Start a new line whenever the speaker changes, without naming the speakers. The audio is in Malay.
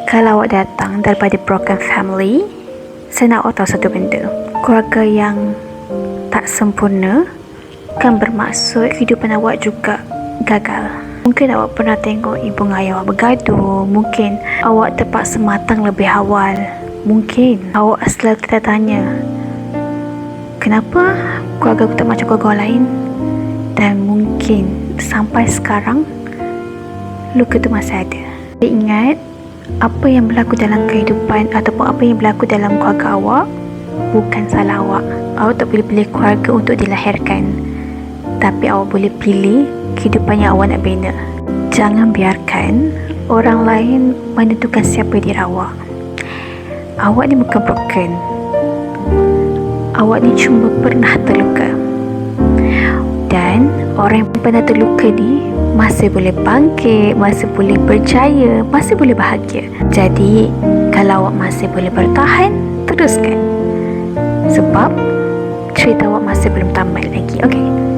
Kalau awak datang daripada broken family, saya nak awak tahu satu benda. Keluarga yang tak sempurna kan bermaksud kehidupan awak juga gagal. Mungkin awak pernah tengok ibu dan ayah awak bergaduh. Mungkin awak terpaksa matang lebih awal. Mungkin awak selalu kita tanya, kenapa keluarga aku tak macam keluarga orang lain? Dan mungkin sampai sekarang luka tu masih ada. Ingat, apa yang berlaku dalam kehidupan ataupun apa yang berlaku dalam keluarga awak bukan salah awak. Awak tak boleh pilih keluarga untuk dilahirkan, tapi awak boleh pilih kehidupan yang awak nak bina. Jangan biarkan orang lain menentukan siapa diri awak. Awak ni bukan broken. Awak ni cuma pernah terluka. Dan orang yang pernah terluka ni masih boleh bangkit, masih boleh berjaya, masih boleh bahagia. Jadi, kalau awak masih boleh bertahan, teruskan. Sebab cerita awak masih belum tamat lagi. Okey.